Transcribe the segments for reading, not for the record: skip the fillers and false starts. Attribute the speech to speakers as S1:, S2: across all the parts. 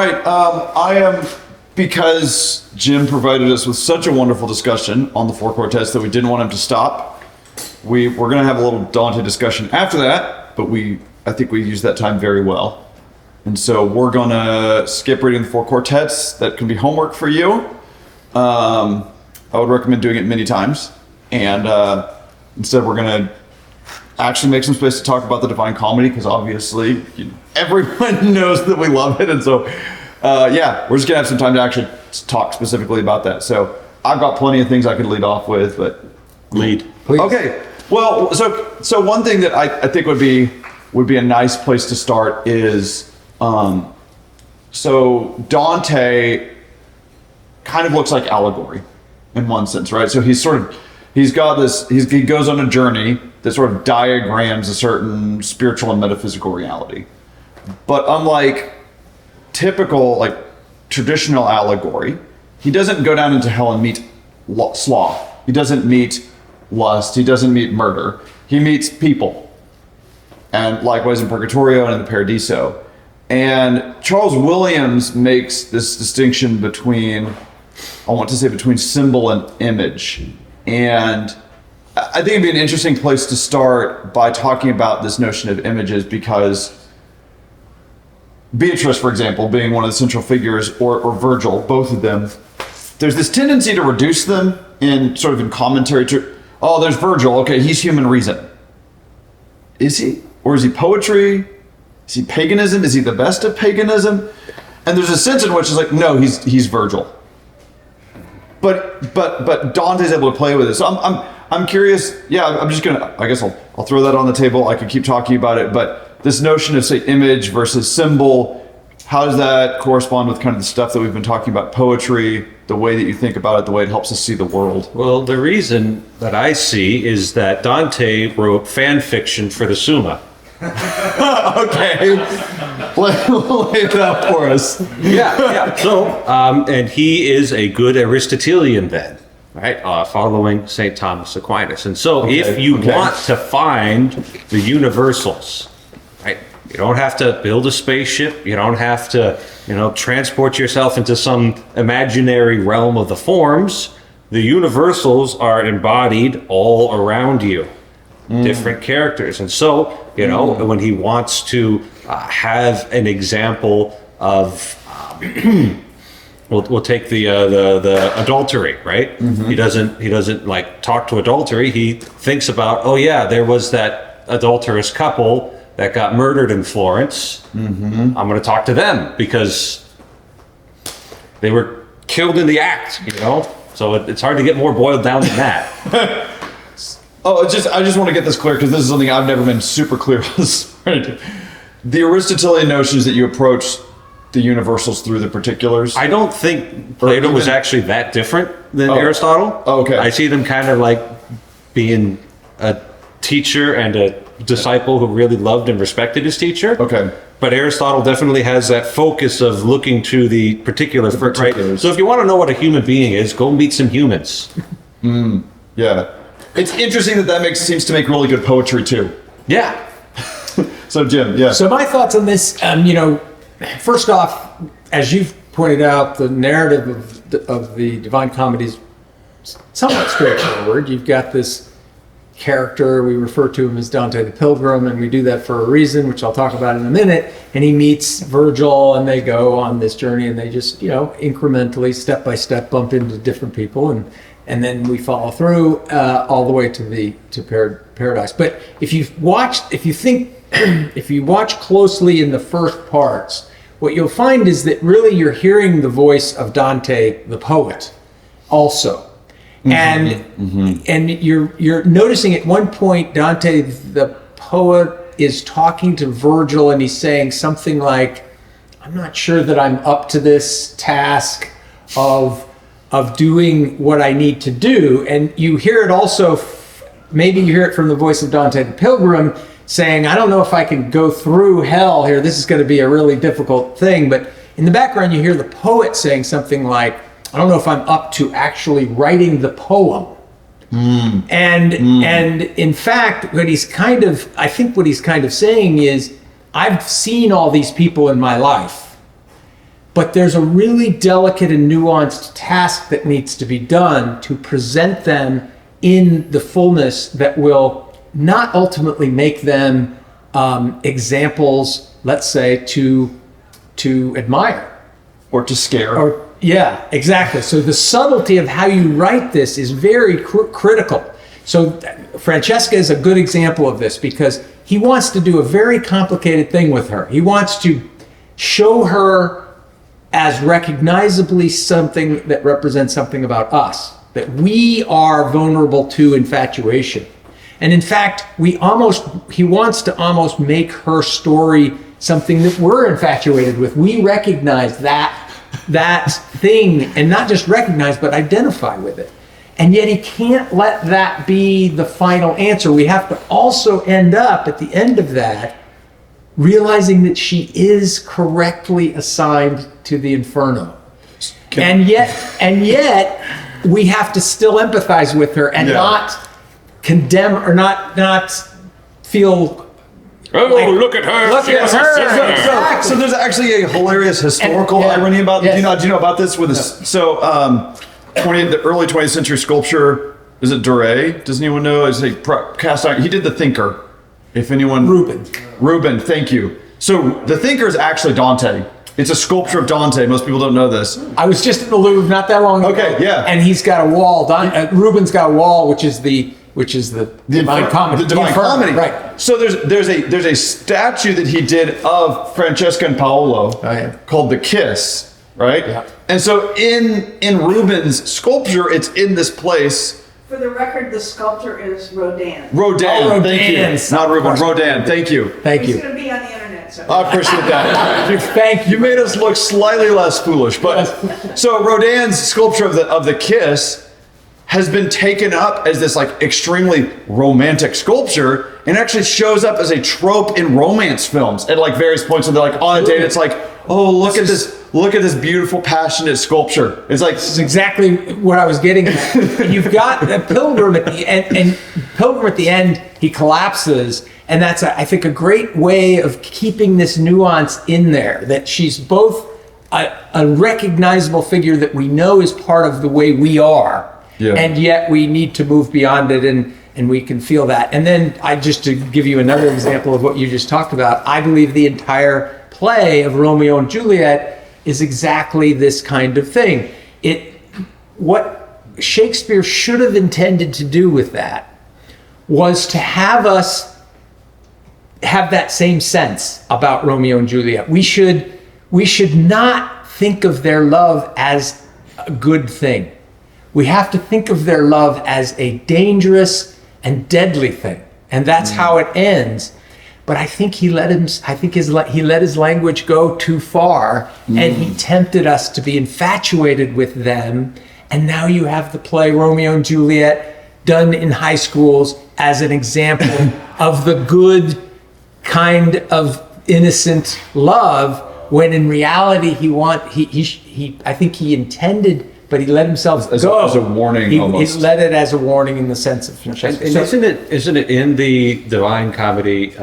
S1: right. I am, because Jim provided us with such a wonderful discussion on the four quartets that we didn't want him to stop. We're going to have a little Dante discussion after that, but I think we used that time very well. And so we're going to skip reading the four quartets. That can be homework for you. I would recommend doing it many times. And instead we're going to actually make some space to talk about the Divine Comedy, because obviously everyone knows that we love it. And so, we're just going to have some time to actually talk specifically about that. So I've got plenty of things I could lead off with, but...
S2: Lead.
S3: Please.
S1: Okay. Well, so one thing that I think would be a nice place to start is... So Dante kind of looks like allegory in one sense, right? So he goes on a journey that sort of diagrams a certain spiritual and metaphysical reality. But unlike typical, like traditional allegory, he doesn't go down into hell and meet sloth. He doesn't meet lust. He doesn't meet murder. He meets people. And likewise in Purgatorio and in the Paradiso. And Charles Williams makes this distinction between symbol and image. And I think it'd be an interesting place to start by talking about this notion of images, because Beatrice, for example, being one of the central figures, or Virgil, both of them, there's this tendency to reduce them in commentary to, oh, there's Virgil, okay, he's human reason. Is he? Or is he poetry? Is he paganism? Is he the best of paganism? And there's a sense in which it's like, no, he's Virgil. But Dante's able to play with it. So I'm curious. Yeah, I'm just gonna. I guess I'll throw that on the table. I could keep talking about it, but this notion of, say, image versus symbol, how does that correspond with kind of the stuff that we've been talking about, poetry, the way that you think about it, the way it helps us see the world?
S2: Well, the reason that I see is that Dante wrote fan fiction for the Summa.
S1: Okay, lay it out for us.
S2: Yeah. So, and he is a good Aristotelian then, right? Following St. Thomas Aquinas. And so if you want to find the universals, right? You don't have to build a spaceship. You don't have to, transport yourself into some imaginary realm of the forms. The universals are embodied all around you. Different characters. And so, when he wants to have an example of, we'll take the adultery, right? Mm-hmm. He doesn't like talk to adultery. He thinks about, oh yeah, there was that adulterous couple that got murdered in Florence. Mm-hmm. I'm going to talk to them because they were killed in the act, So it's hard to get more boiled down than that.
S1: Oh, I just want to get this clear, because this is something I've never been super clear on. The Aristotelian notion is that you approach the universals through the particulars.
S2: I don't think Plato was actually that different than Aristotle.
S1: Oh, okay.
S2: I see them kind of like being a teacher and a disciple who really loved and respected his teacher.
S1: Okay.
S2: But Aristotle definitely has that focus of looking to the particulars. Right? So if you want to know what a human being is, go meet some humans.
S1: Yeah. It's interesting that seems to make really good poetry too.
S2: Yeah.
S1: So Jim, yeah.
S3: So my thoughts on this, first off, as you've pointed out, the narrative of the Divine Comedy is somewhat straightforward. You've got this character, we refer to him as Dante the Pilgrim, and we do that for a reason, which I'll talk about in a minute. And he meets Virgil, and they go on this journey, and they just, incrementally, step by step, bump into different people, and then we follow through all the way to paradise. But if you watch closely in the first parts, what you'll find is that really you're hearing the voice of Dante the poet also. Mm-hmm. And you're noticing at one point Dante the poet is talking to Virgil, and he's saying something like, I'm not sure that I'm up to this task of doing what I need to do. And you hear it also, maybe you hear it from the voice of Dante the Pilgrim saying, I don't know if I can go through hell here. This is going to be a really difficult thing. But in the background, you hear the poet saying something like, I don't know if I'm up to actually writing the poem. And in fact, what he's kind of saying is, I've seen all these people in my life. but there's a really delicate and nuanced task that needs to be done to present them in the fullness that will not ultimately make them examples, let's say, to admire.
S1: Or to scare.
S3: Or yeah, exactly. So the subtlety of how you write this is very critical. So Francesca is a good example of this because he wants to do a very complicated thing with her. He wants to show her as recognizably something that represents something about us, that we are vulnerable to infatuation. And in fact, he wants to almost make her story something that we're infatuated with. We recognize that thing, and not just recognize, but identify with it. And yet he can't let that be the final answer. We have to also end up at the end of that realizing that she is correctly assigned to the Inferno. And yet we have to still empathize with her and not condemn or not feel
S2: Look at her.
S3: Look at her.
S1: So there's actually a hilarious historical irony about. Do you know about this? With this, so the early 20th century sculpture, is it Doré? Does anyone know? Is a cast iron? He did the Thinker. If anyone, Rubens, thank you. So the Thinker is actually Dante. It's a sculpture of Dante. Most people don't know this.
S3: I was just in the Louvre not that long ago.
S1: Okay, yeah.
S3: And he's got a wall. Rubens got a wall, which is the Divine Comedy.
S1: The Divine Comedy.
S3: Right.
S1: So there's a statue that he did of Francesca and Paolo called the Kiss, right?
S3: Yeah.
S1: And so in Rubens' sculpture, it's in this place.
S4: For the record, the sculptor is Rodin.
S1: Rodin, thank you. Not Rubens, Rodin, thank you.
S3: Thank
S4: He's
S3: you.
S4: going to be on the internet. So.
S1: I appreciate that.
S3: Thank you.
S1: You made us look slightly less foolish, but so Rodin's sculpture of the Kiss has been taken up as this like extremely romantic sculpture, and actually shows up as a trope in romance films at like various points. And they're like on a date, it's like, oh, look at this beautiful, passionate sculpture. It's like,
S3: This is exactly what I was getting at. You've got the Pilgrim at the end, and Pilgrim at the end, he collapses. And that's, I think, a great way of keeping this nuance in there, that she's both a recognizable figure that we know is part of the way we are, and yet we need to move beyond it, and we can feel that. And then, just to give you another example of what you just talked about, I believe the entire play of Romeo and Juliet is exactly this kind of thing. What Shakespeare should have intended to do with that was to have us have that same sense about Romeo and Juliet. We should not think of their love as a good thing. We have to think of their love as a dangerous and deadly thing, and that's how it ends. But I think he let his language go too far, and he tempted us to be infatuated with them. And now you have the play Romeo and Juliet done in high schools as an example of the good kind of innocent love, when in reality I think he intended, but he let himself go.
S1: As a warning, almost.
S3: He let it as a warning in the sense of Francesca.
S2: And isn't it in the Divine Comedy?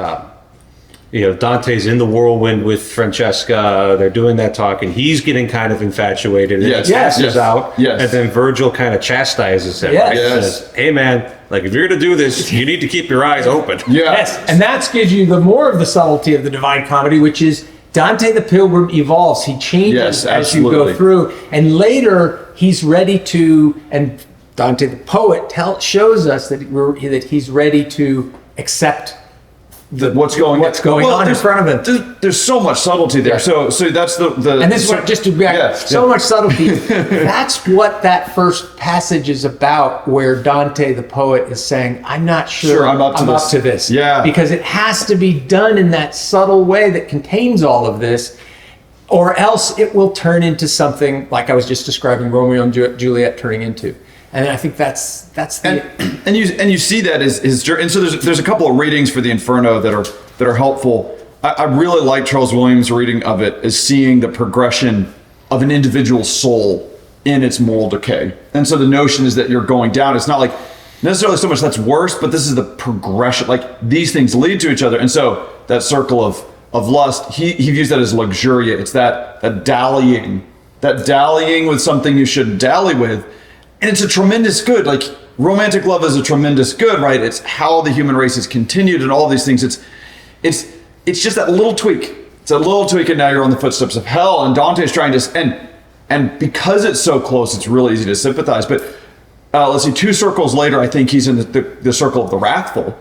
S2: Dante's in the whirlwind with Francesca. They're doing that talk, and he's getting kind of infatuated. And
S1: Yes,
S2: it passes out.
S1: Yes.
S2: And then Virgil kind of chastises him.
S3: Yes.
S2: Right?
S1: Yes.
S2: Says, "Hey, man, like if you're going to do this, you need to keep your eyes open."
S3: Yes, and that gives you the more of the subtlety of the Divine Comedy, which is Dante the Pilgrim evolves. He changes as you go through, and later he's ready to. And Dante the poet shows us that he's ready to accept
S1: what's going
S3: on in front of him.
S1: There's so much subtlety there.
S3: Yeah.
S1: So that's the
S3: and this is what, just to be much subtlety. That's what that first passage is about, where Dante the poet is saying, I'm not sure I'm up to this.
S1: Yeah.
S3: Because it has to be done in that subtle way that contains all of this, or else it will turn into something like I was just describing Romeo and Juliet turning into. And I think that's the
S1: and you see that his journey. And so there's a couple of readings for the Inferno that are helpful. I really like Charles Williams' reading of it as seeing the progression of an individual soul in its moral decay. And so the notion is that you're going down. It's not like necessarily so much that's worse, but this is the progression. Like these things lead to each other. And so that circle of lust, he views that as luxuriate. It's that dallying with something you should dally with. And it's a tremendous good. Like, romantic love is a tremendous good, right? It's how the human race has continued and all these things. It's just that little tweak. It's a little tweak, and now you're on the footsteps of hell. And Dante's trying to, and because it's so close, it's really easy to sympathize. But let's see, 2 circles later, I think he's in the circle of the wrathful.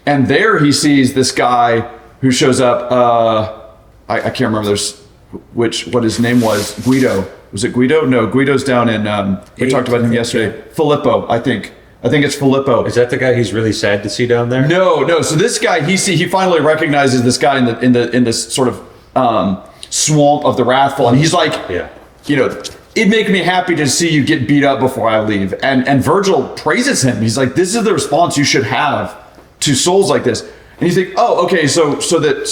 S1: And there he sees this guy who shows up. I can't remember what his name was. Guido. Was it Guido? No, Guido's down in, we talked about him yesterday. Filippo, I think. I think it's Filippo.
S2: Is that the guy he's really sad to see down there?
S1: No. So this guy, he finally recognizes this guy in this sort of swamp of the wrathful, and he's like, it'd make me happy to see you get beat up before I leave. And Virgil praises him. He's like, this is the response you should have to souls like this. And you think, oh, okay, so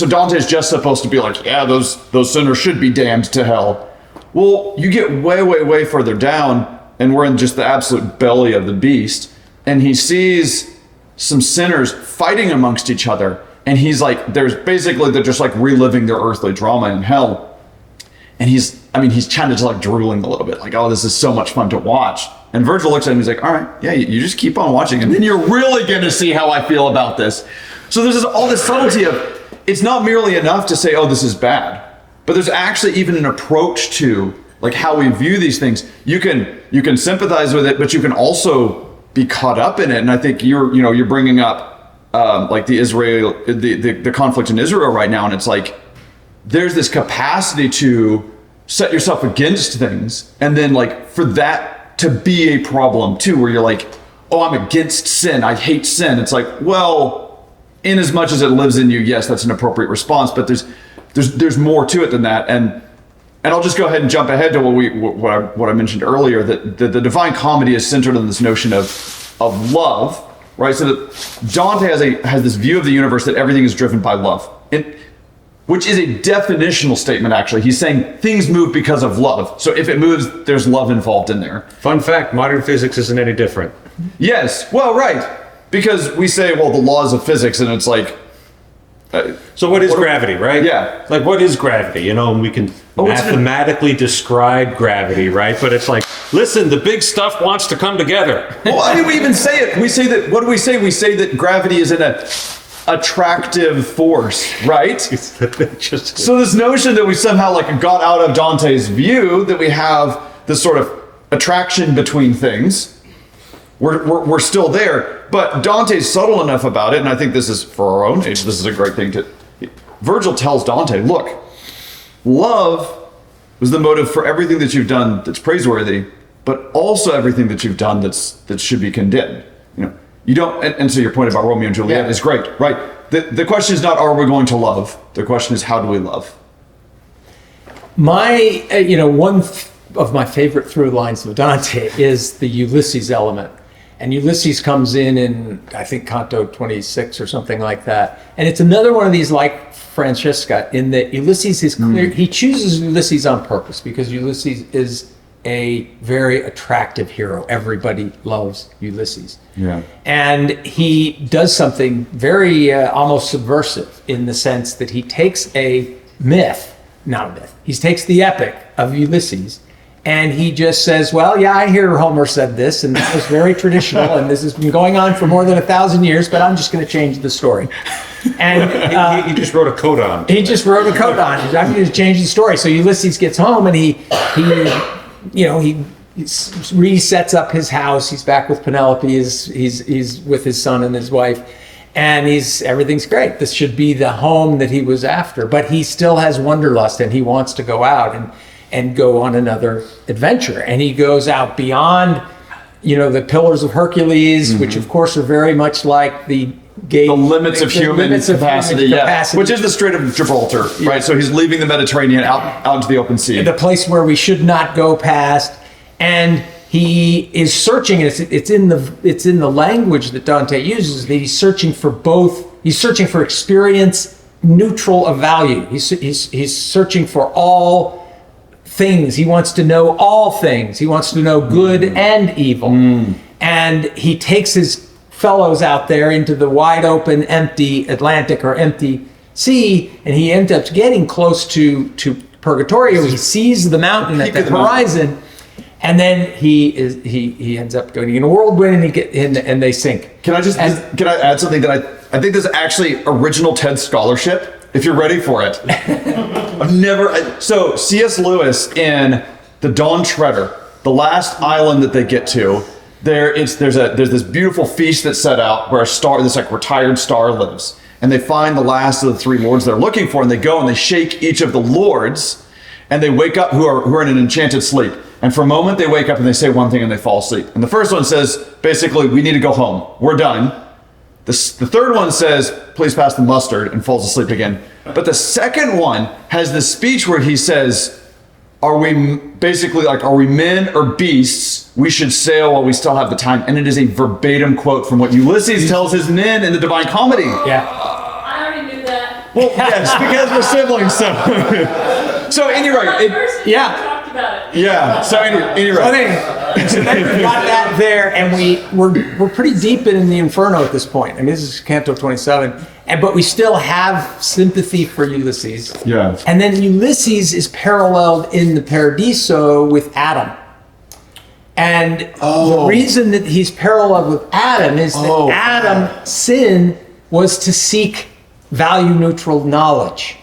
S1: Dante's just supposed to be like, yeah, those sinners should be damned to hell. Well, you get way, way, way further down, and we're in just the absolute belly of the beast. And he sees some sinners fighting amongst each other. And he's like, they're just like reliving their earthly drama in hell. And he's kind of just like drooling a little bit, like, oh, this is so much fun to watch. And Virgil looks at him, he's like, all right, yeah, you just keep on watching, and then you're really going to see how I feel about this. So there's all this subtlety of, it's not merely enough to say, oh, this is bad, but there's actually even an approach to like how we view these things. You can sympathize with it, but you can also be caught up in it. And I think you're bringing up like the conflict in Israel right now, and it's like there's this capacity to set yourself against things, and then like for that to be a problem too, where you're like, oh, I'm against sin, I hate sin. It's like, well, in as much as it lives in you, yes, that's an appropriate response, but there's more to it than that. And I'll just go ahead and jump ahead to what I mentioned earlier, that the Divine Comedy is centered on this notion of love, right? So that Dante has this view of the universe that everything is driven by love, which is a definitional statement, actually. He's saying things move because of love. So if it moves, there's love involved in there.
S2: Fun fact, modern physics isn't any different.
S1: Yes, well, right. Because we say, well, the laws of physics, and it's like...
S2: so what is gravity, right?
S1: Yeah.
S2: Like, what is gravity? And we can mathematically describe gravity, right? But it's like, listen, the big stuff wants to come together.
S1: Well, we even say it. We say that, what do we say? We say that gravity is an attractive force, right? So this notion that we somehow like got out of Dante's view, that we have this sort of attraction between things, we're still there, but Dante's subtle enough about it, and I think this is, for our own age, this is a great thing to... Virgil tells Dante, look, love was the motive for everything that you've done that's praiseworthy, but also everything that you've done that should be condemned. You don't, and so your point about Romeo and Juliet is great, right? The question is not, are we going to love? The question is, how do we love?
S3: One of my favorite through lines of Dante is the Ulysses element. And Ulysses comes in, I think, Canto 26 or something like that. And it's another one of these like Francesca, in that Ulysses is clear. He chooses Ulysses on purpose because Ulysses is a very attractive hero. Everybody loves Ulysses.
S1: Yeah.
S3: And he does something very almost subversive, in the sense that he takes he takes the epic of Ulysses, and he just says, well, yeah, I hear Homer said this, and that was very traditional, and this has been going on for more than 1,000 years, but I'm just going to change the story. And
S2: he just wrote a coda.
S3: I'm going to change the story. So Ulysses gets home, and he resets up his house. He's back with Penelope. He's with his son and his wife, and everything's great. This should be the home that he was after, but he still has wanderlust, and he wants to go out and go on another adventure. And he goes out beyond, the Pillars of Hercules, which of course are very much like the
S1: limits of human capacity, which is the Strait of Gibraltar, right? So he's leaving the Mediterranean out into the open sea,
S3: the place where we should not go past. And he is searching. It's in the language that Dante uses, that he's searching for both. He's searching for experience neutral of value. He's searching for all things. He wants to know all things. He wants to know good and evil. And he takes his fellows out there into the wide open, empty Atlantic or empty see, and he ends up getting close to Purgatorio. He sees the mountain at the horizon, and then he ends up going in a whirlwind, and they sink.
S1: Can I add something that I think this is actually original TED scholarship, if you're ready for it. So C.S. Lewis in The Dawn Treader, the last island that they get to, there's this beautiful feast that's set out where this like retired star lives. And they find the last of the three lords they're looking for, and they go and they shake each of the lords, and they wake up who are in an enchanted sleep. And for a moment they wake up and they say one thing and they fall asleep. And the first one says, basically, we need to go home. We're done. The third one says, please pass the mustard, and falls asleep again. But the second one has this speech where he says, are we men or beasts? We should sail while we still have the time. And it is a verbatim quote from what Ulysses tells his men in the Divine Comedy.
S3: Yeah.
S5: I already knew that.
S1: Well, yes, because we're siblings. So anyway,
S3: Yeah.
S5: Talked about it.
S1: yeah. So anyway.
S3: So then we got that there, and we're pretty deep in the Inferno at this point. I mean, this is Canto 27, but we still have sympathy for Ulysses.
S1: Yeah.
S3: And then Ulysses is paralleled in the Paradiso with Adam. And the reason that he's paralleled with Adam is that Adam's sin was to seek value-neutral knowledge.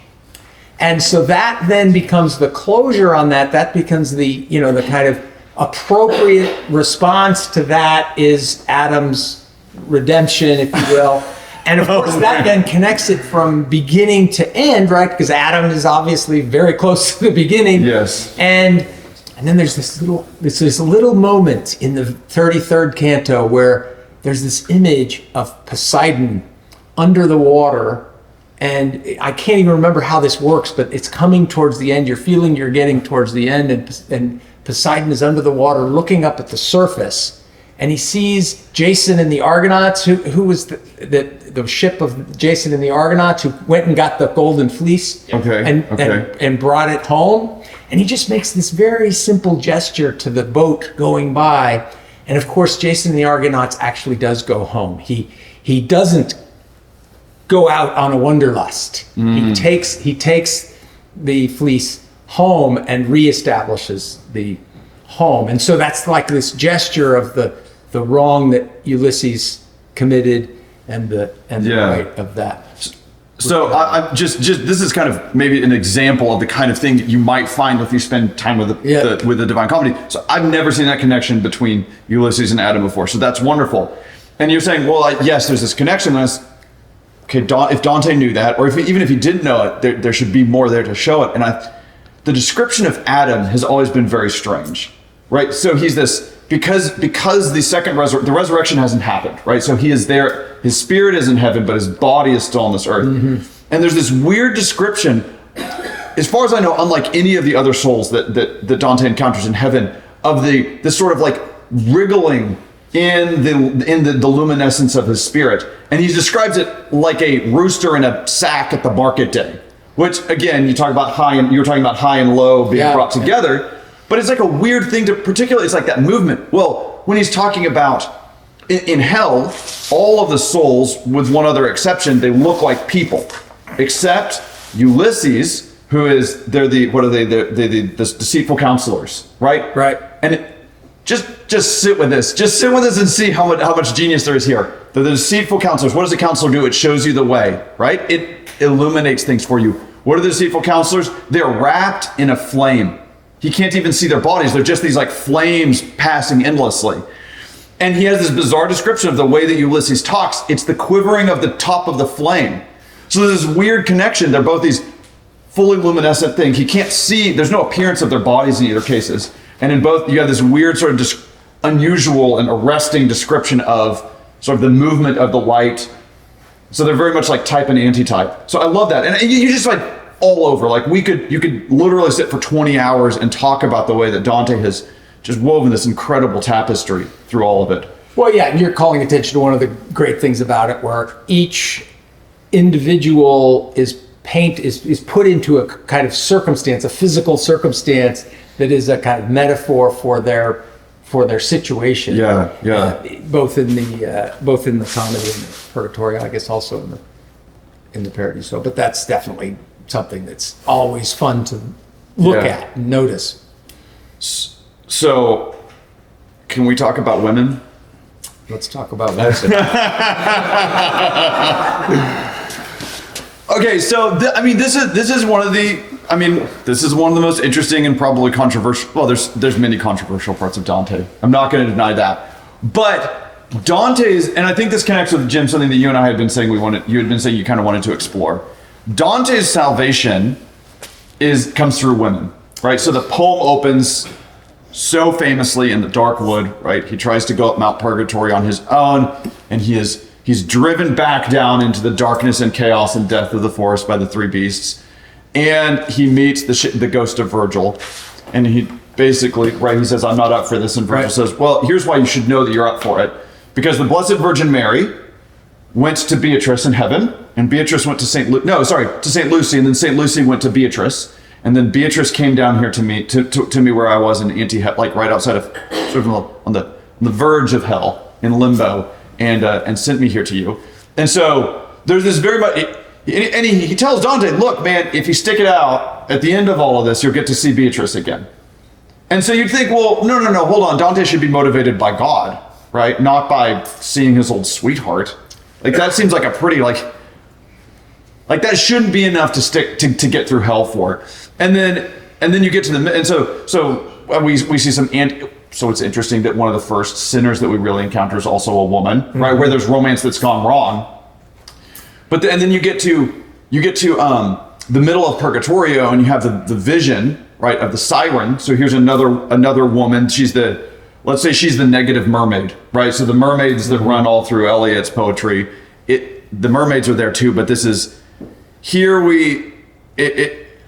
S3: And so that then becomes the closure on that. That becomes the kind of appropriate response to that is Adam's redemption, if you will. And of course, that then connects it from beginning to end, right? Because Adam is obviously very close to the beginning.
S1: Yes.
S3: And then there's this little moment in the 33rd canto where there's this image of Poseidon under the water. And I can't even remember how this works, but it's coming towards the end. You're feeling you're getting towards the end, and Poseidon is under the water looking up at the surface, and he sees Jason and the Argonauts, who was the ship of Jason and the Argonauts, who went and got the golden fleece and brought it home. And he just makes this very simple gesture to the boat going by. And of course, Jason and the Argonauts actually does go home. He doesn't go out on a wanderlust. He takes the fleece home and reestablishes the home. And so that's like this gesture of the wrong that Ulysses committed and the right of that.
S1: So I'm just this is kind of maybe an example of the kind of thing that you might find if you spend time with the Divine Comedy. So I've never seen that connection between Ulysses and Adam before. So that's wonderful. And you're saying, well, yes, there's this connection. Okay, if Dante knew that, or even if he didn't know it, there should be more there to show it. And the description of Adam has always been very strange, right? So he's this, because the resurrection hasn't happened, right? So he is there, his spirit is in heaven, but his body is still on this earth. Mm-hmm. And there's this weird description, as far as I know, unlike any of the other souls that Dante encounters in heaven, of this sort of like wriggling in the luminescence of his spirit. And he describes it like a rooster in a sack at the market day, which again, you were talking about high and low being brought together, but it's like a weird thing particularly, it's like that movement. Well, when he's talking about in hell, all of the souls, with one other exception, they look like people, except Ulysses, who is, they're the deceitful counselors, right?
S3: Right.
S1: And just sit with this. Just sit with this and see how much genius there is here. The deceitful counselors. What does a counselor do? It shows you the way, right? It illuminates things for you. What are the deceitful counselors? They're wrapped in a flame. He can't even see their bodies. They're just these like flames passing endlessly. And he has this bizarre description of the way that Ulysses talks. It's the quivering of the top of the flame. So there's this weird connection. They're both these fully luminescent things. He can't see. There's no appearance of their bodies in either cases. And in both, you have this weird sort of unusual and arresting description of sort of the movement of the light. So they're very much like type and anti-type. So I love that. And you just like all over, like you could literally sit for 20 hours and talk about the way that Dante has just woven this incredible tapestry through all of it.
S3: Well, yeah, and you're calling attention to one of the great things about it, where each individual is put into a kind of circumstance, a physical circumstance that is a kind of metaphor for their situation. Both in the comedy and the purgatorio, I guess also in the Paradiso, but that's definitely something that's always fun to look
S1: Yeah.
S3: at and notice.
S1: So, can we talk about women?
S3: Let's talk about that.
S1: Okay, so this is one of the most interesting and probably controversial. Well, there's many controversial parts of Dante. I'm not going to deny that, but Dante's, and I think this connects with Jim, something that you and I had been saying you had been saying you kind of wanted to explore. Dante's salvation comes through women, right? So the poem opens so famously in the dark wood, right? He tries to go up Mount Purgatory on his own, and he's driven back down into the darkness and chaos and death of the forest by the three beasts. And he meets the ghost of Virgil, and he basically, right, he says, I'm not up for this. And Virgil says, well, here's why you should know that you're up for it. Because the Blessed Virgin Mary went to Beatrice in heaven, and Beatrice went to St. Lucy, and then St. Lucy went to Beatrice. And then Beatrice came down here to me where I was in like right outside of, sort of on the verge of hell, in limbo, and sent me here to you. And so there's this very much, and he tells Dante, look, man, if you stick it out, at the end of all of this, you'll get to see Beatrice again. And so you'd think, well, no, hold on. Dante should be motivated by God, right? Not by seeing his old sweetheart. Like that seems like a pretty like that shouldn't be enough to stick to get through hell for. And then you get to and so we see some so it's interesting that one of the first sinners that we really encounter is also a woman, right? Where there's romance that's gone wrong. But and then you get to the middle of Purgatorio, and you have the vision, right, of the siren. So here's another woman. Let's say she's the negative mermaid, right? So the mermaids that run all through Eliot's poetry, the mermaids are there too, but this is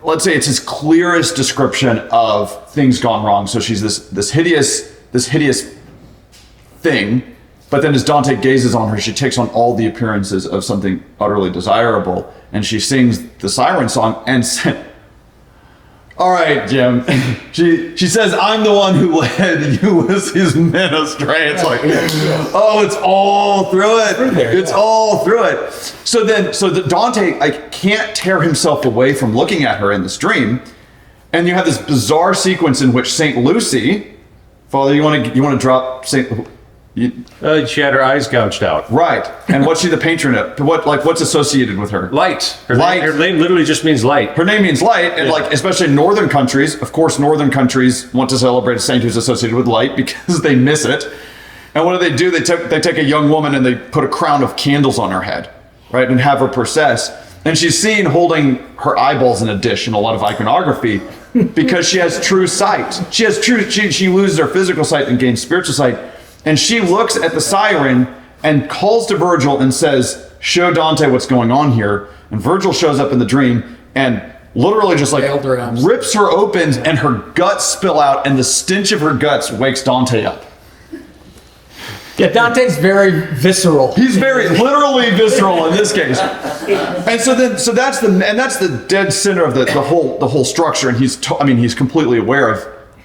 S1: let's say it's his clearest description of things gone wrong. So she's this hideous thing, but then as Dante gazes on her, she takes on all the appearances of something utterly desirable, and she sings the siren song and all right, Jim. She says, I'm the one who led Ulysses' men astray. It's like, oh, it's all through it. It's all through it. So Dante can't tear himself away from looking at her in this dream. And you have this bizarre sequence in which St. Lucy, Father, you want to drop St.
S2: She had her eyes gouged out.
S1: Right. And what's she the patron of? What's associated with her?
S2: Light. Her
S1: Light.
S2: Her name literally just means light.
S1: Her name means light, and especially in northern countries, of course, northern countries want to celebrate a saint who's associated with light because they miss it. And what do? They take a young woman and they put a crown of candles on her head, right, and have her process. And she's seen holding her eyeballs in a dish in a lot of iconography because she has true sight. She loses her physical sight and gains spiritual sight. And she looks at the siren and calls to Virgil and says, show Dante what's going on here. And Virgil shows up in the dream and literally just rips her open, and her guts spill out, and the stench of her guts wakes Dante up.
S3: Yeah, Dante's very visceral.
S1: He's very literally visceral in this case. And so that's the dead center of the whole structure. And he's completely aware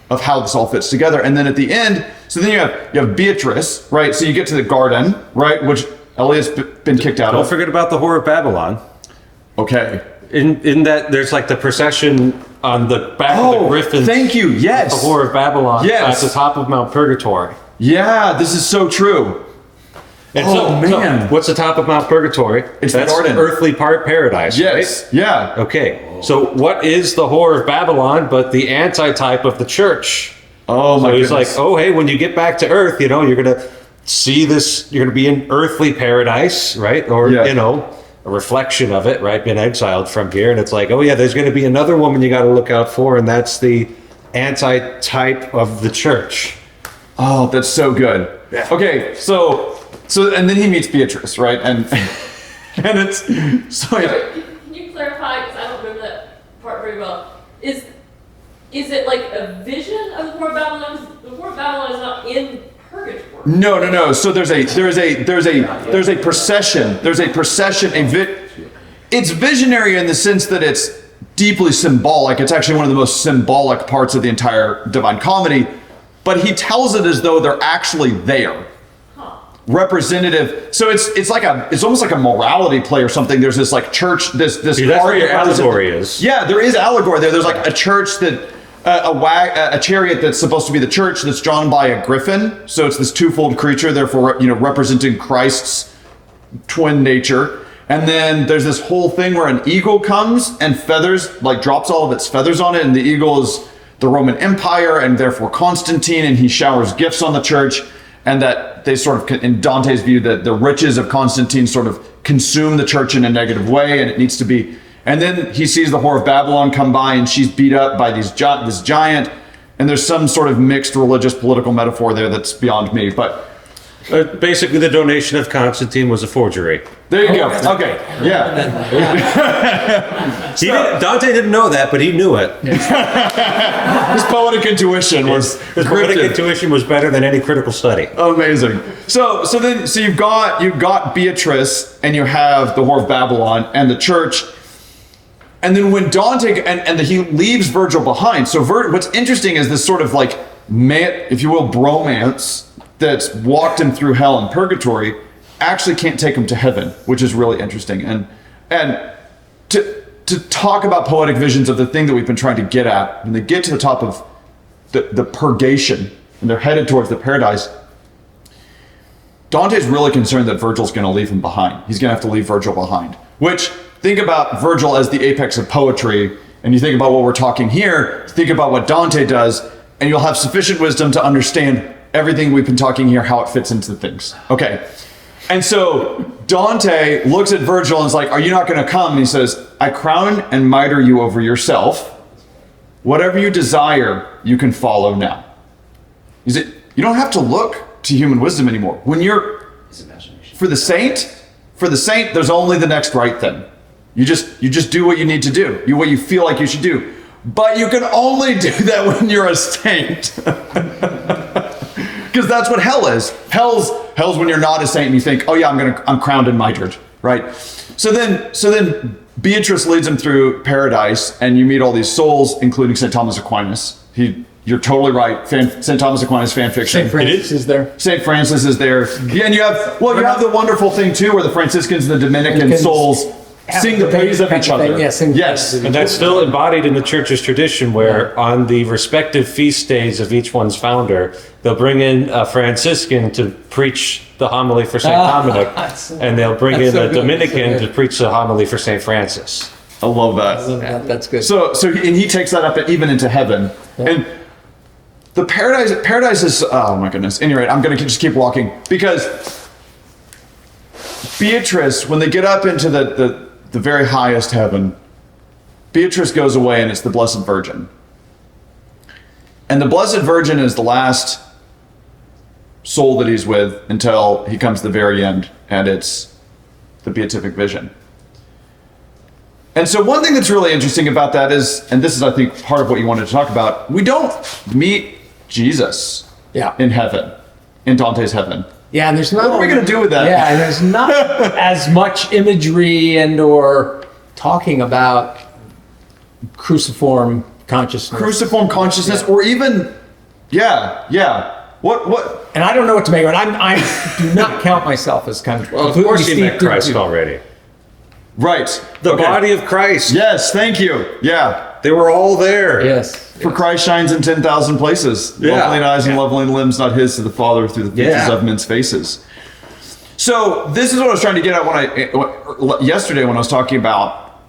S1: of how this all fits together. And then at the end, so then you have Beatrice, right? So you get to the garden, right? Which Eliot's been kicked out of.
S2: Don't forget about the Whore of Babylon.
S1: Okay.
S2: In that there's like the procession on the back of the griffin.
S1: Thank you. Yes.
S2: The Whore of Babylon at the top of Mount Purgatory.
S1: Yeah, this is so true.
S2: And
S1: man.
S2: So what's the top of Mount Purgatory?
S1: It's
S2: That's
S1: the garden.
S2: Earthly paradise,
S1: Yes.
S2: right?
S1: Yeah.
S2: Okay. So what is the Whore of Babylon but the anti-type of the church?
S1: Oh my goodness.
S2: So he's like, oh, hey, when you get back to Earth, you're going to see this, you're going to be in earthly paradise, right? Or, a reflection of it, right? Being exiled from here. And it's like, oh yeah, there's going to be another woman you got to look out for. And that's the anti-type of the church.
S1: Oh, that's so good.
S2: Yeah.
S1: Okay, so and then he meets Beatrice, right? And it's so yeah.
S5: Can you clarify, because I don't remember that part very well, is it like a vision of the Whore of Babylon? The Whore of Babylon is not in purgatory.
S1: No. So there's a procession. It's visionary in the sense that it's deeply symbolic. It's actually one of the most symbolic parts of the entire Divine Comedy. But he tells it as though they're actually there. representative. So it's almost like a morality play or something. There's this like church, this
S2: See, that's where your
S1: represent-
S2: allegory is.
S1: Yeah, there is allegory there. There's like a church that a chariot that's supposed to be the church that's drawn by a griffin. So it's this twofold creature, therefore representing Christ's twin nature. And then there's this whole thing where an eagle comes and feathers, like drops all of its feathers on it, and the eagle is the Roman Empire and therefore Constantine, and he showers gifts on the church, and that they sort of, in Dante's view, that the riches of Constantine sort of consume the church in a negative way, and it needs to be. And then he sees the whore of Babylon come by, and she's beat up by this giant, and there's some sort of mixed religious political metaphor there that's beyond me, but
S2: Basically, the donation of Constantine was a forgery.
S1: there you go. Okay, yeah.
S2: Dante didn't know that, but he knew it.
S1: His poetic intuition was
S2: His poetic intuition was better than any critical study.
S1: amazing. So you've got Beatrice, and you have the whore of Babylon and the church. And then when Dante he leaves Virgil behind. So what's interesting is this sort of like, if you will, bromance that's walked him through hell and purgatory actually can't take him to heaven, which is really interesting. And to talk about poetic visions of the thing that we've been trying to get at, when they get to the top of the purgation and they're headed towards the paradise, Dante's really concerned that Virgil's going to leave him behind. He's going to have to leave Virgil behind, which, think about Virgil as the apex of poetry, and you think about what we're talking here, think about what Dante does, and you'll have sufficient wisdom to understand everything we've been talking here, how it fits into things. Okay. And so Dante looks at Virgil and is like, are you not going to come? And he says, I crown and mitre you over yourself. Whatever you desire, you can follow now. You don't have to look to human wisdom anymore. When you're, for the saint, there's only the next right thing. You just do what you need to do, what you feel like you should do. But you can only do that when you're a saint. Because that's what hell is. Hell's when you're not a saint and you think, oh yeah, I'm crowned and mitred, right? So then Beatrice leads him through paradise, and you meet all these souls, including St. Thomas Aquinas. You're totally right. St. Thomas Aquinas fan fiction.
S3: St. Francis is there.
S1: St. Francis is there. Yeah, and you have the wonderful thing too, where the Franciscans and the Dominican souls sing the praise of each other.
S3: Yes.
S2: And that's still embodied in the church's tradition, where on the respective feast days of each one's founder, they'll bring in a Franciscan to preach the homily for St. Dominic, and they'll bring in a Dominican to preach the homily for St. Francis.
S1: I love that.
S3: That's good.
S1: So and he takes that up even into heaven. Yeah. And the paradise is, oh my goodness. Anyway, I'm going to just keep walking, because Beatrice, when they get up into the very highest heaven, Beatrice goes away, and it's the Blessed Virgin. And the Blessed Virgin is the last soul that he's with until he comes to the very end, and it's the beatific vision. And so one thing that's really interesting about that is, and this is, I think, part of what you wanted to talk about, we don't meet Jesus in heaven, in Dante's heaven.
S3: Yeah, and there's not.
S1: What are we going to do with that?
S3: Yeah, and there's not as much imagery or talking about cruciform consciousness. Or even, What? And I don't know what to make of it. I do not count myself as kind of.
S2: Well, of course you met Christ already.
S1: Right.
S2: The body of Christ.
S1: Yes, thank you. Yeah.
S2: They were all there.
S3: Yes.
S1: For Christ shines in 10,000 places.
S2: Yeah.
S1: Lovely in eyes and lovely in limbs, not his to the Father through the features of men's faces. So this is what I was trying to get at yesterday when I was talking about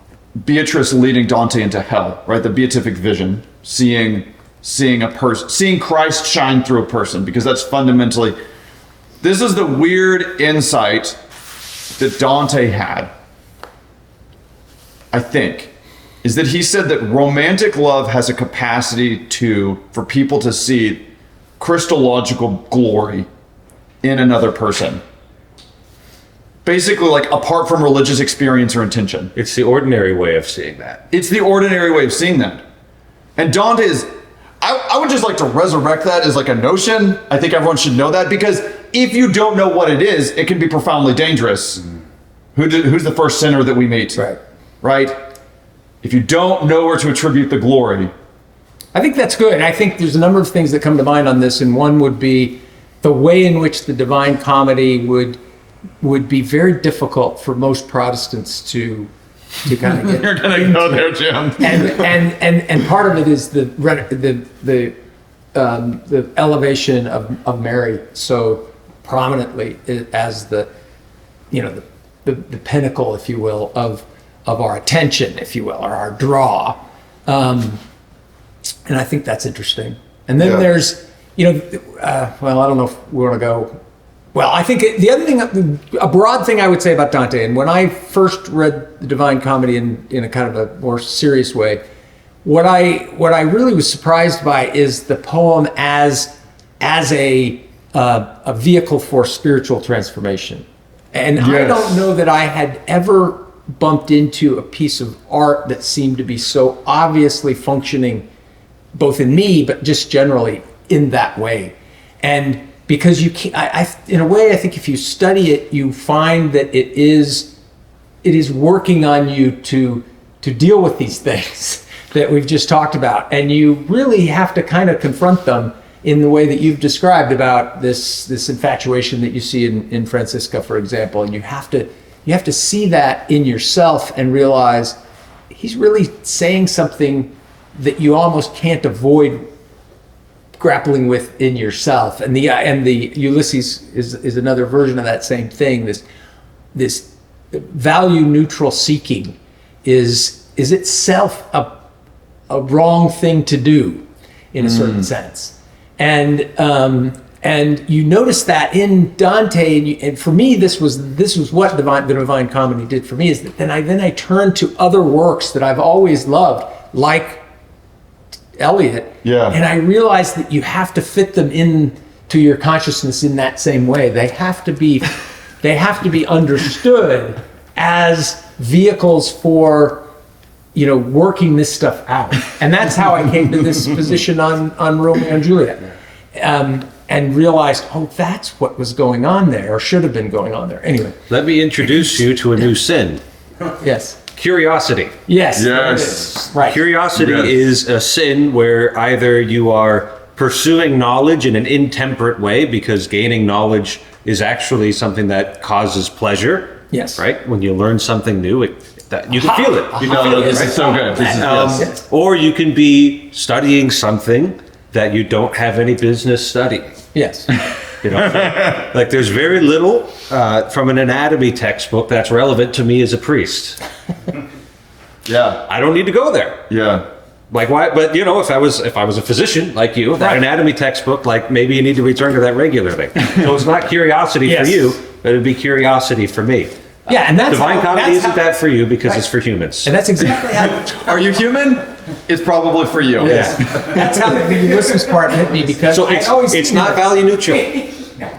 S1: Beatrice leading Dante into hell, right? The beatific vision, seeing Christ shine through a person, because that's fundamentally, this is the weird insight that Dante had, I think, is that he said that romantic love has a capacity for people to see Christological glory in another person. Basically, like, apart from religious experience or intention.
S2: It's the ordinary way of seeing that.
S1: It's the ordinary way of seeing that. And Dante is, I would just like to resurrect that as like a notion. I think everyone should know that, because if you don't know what it is, it can be profoundly dangerous. Who's the first sinner that we meet? Right? If you don't know where to attribute the glory.
S3: I think that's good. I think there's a number of things that come to mind on this, and one would be the way in which the Divine Comedy would be very difficult for most Protestants to kind of get.
S1: You're gonna go there, Jim.
S3: And part of it is the elevation of Mary so prominently as the pinnacle, if you will, of our attention, if you will, or our draw. And I think that's interesting. And then there's, well, I don't know if we want to go. Well, I think the other thing, a broad thing I would say about Dante, and when I first read the Divine Comedy in a kind of a more serious way, what I really was surprised by is the poem as a vehicle for spiritual transformation. And I don't know that I had ever bumped into a piece of art that seemed to be so obviously functioning both in me, but just generally in that way. And because you can't, in a way, I think if you study it, you find that it is working on you to deal with these things that we've just talked about. And you really have to kind of confront them in the way that you've described about this infatuation that you see in Francisca, for example. And you have to see that in yourself and realize he's really saying something that you almost can't avoid grappling with in yourself. And the Ulysses is another version of that same thing. This value neutral seeking is itself a wrong thing to do in a certain sense. And you notice that in Dante, and for me, this was what the Divine Comedy did for me, is that then I turned to other works that I've always loved, like Eliot, and I realized that you have to fit them into your consciousness in that same way. They have to be understood as vehicles for working this stuff out. And that's how I came to this position on Romeo and Juliet, and realized, that's what was going on there, or should have been going on there. Anyway,
S2: let me introduce you to a new sin.
S3: Yes.
S2: Curiosity.
S3: Yes. Right.
S2: Curiosity is a sin where either you are pursuing knowledge in an intemperate way, because gaining knowledge is actually something that causes pleasure.
S3: Yes.
S2: Right? When you learn something new, you can feel it. You
S1: know, this is so good. This is,
S2: or you can be studying something that you don't have any business studying.
S3: Yes.
S2: Like there's very little from an anatomy textbook that's relevant to me as a priest. I don't need to go there. Like why? But if I was a physician like you, that anatomy textbook, like maybe you need to return to that regularly. So it's not curiosity for you, but it'd be curiosity for me.
S3: Yeah, and that's
S2: Divine Comedy isn't that for you because it's for humans.
S3: And that's exactly how.
S1: Are you human? It's probably for you.
S3: Yes. That's how the Ulysses part hit me, because
S2: it's not value neutral.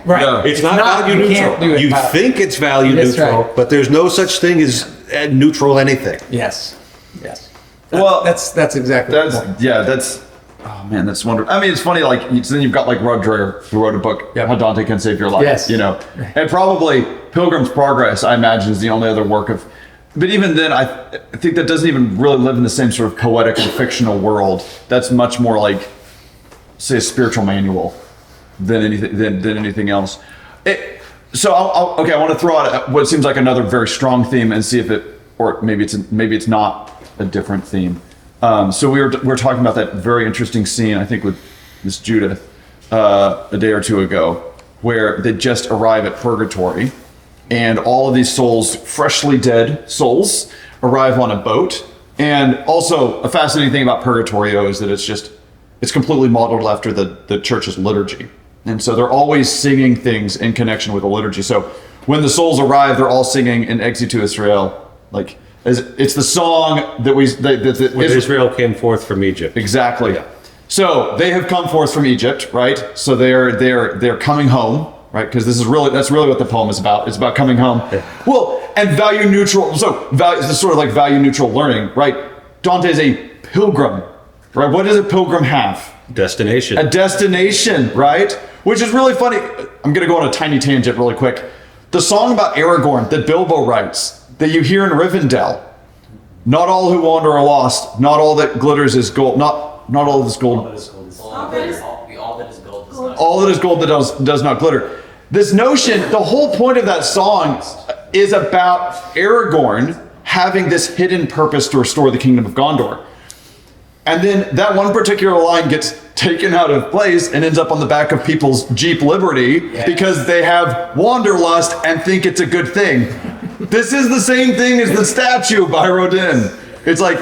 S3: Right.
S1: No.
S2: It's not value neutral. You think it's value neutral, but there's no such thing as neutral anything.
S3: Yes.
S1: Well,
S3: that's exactly.
S1: That's. Oh man, that's wonderful. I mean, it's funny. Like then you've got like Rod Dreher, who wrote a book, How Dante Can Save Your Life.
S3: Yes.
S1: And probably Pilgrim's Progress, I imagine, is the only other work of. But even then, I think that doesn't even really live in the same sort of poetic or fictional world. That's much more like, say, a spiritual manual than anything else. So I want to throw out what seems like another very strong theme and see if maybe it's not a different theme. So we were talking about that very interesting scene, I think, with Miss Judith a day or two ago, where they just arrive at purgatory, and all of these souls, freshly dead souls, arrive on a boat. And also, a fascinating thing about Purgatorio is that it's completely modeled after the church's liturgy. And so they're always singing things in connection with the liturgy. So when the souls arrive, they're all singing in Exitu Israel, like. It's the song that
S2: when Israel came forth from Egypt.
S1: Exactly. Yeah. So they have come forth from Egypt, right? So they're coming home, right? Because that's really what the poem is about. It's about coming home. Yeah. Well, and value neutral. So this is sort of like value neutral learning, right? Dante is a pilgrim, right? What does a pilgrim have?
S2: Destination.
S1: A destination, right? Which is really funny. I'm going to go on a tiny tangent really quick. The song about Aragorn that Bilbo writes, that you hear in Rivendell. Not all who wander are lost. Not all that glitters is gold. Not all that is gold.
S6: All that is gold is not
S1: All that is gold that does not glitter. This notion, the whole point of that song is about Aragorn having this hidden purpose to restore the kingdom of Gondor. And then that one particular line gets taken out of place and ends up on the back of people's Jeep Liberty because they have wanderlust and think it's a good thing. This is the same thing as the statue by Rodin. It's like,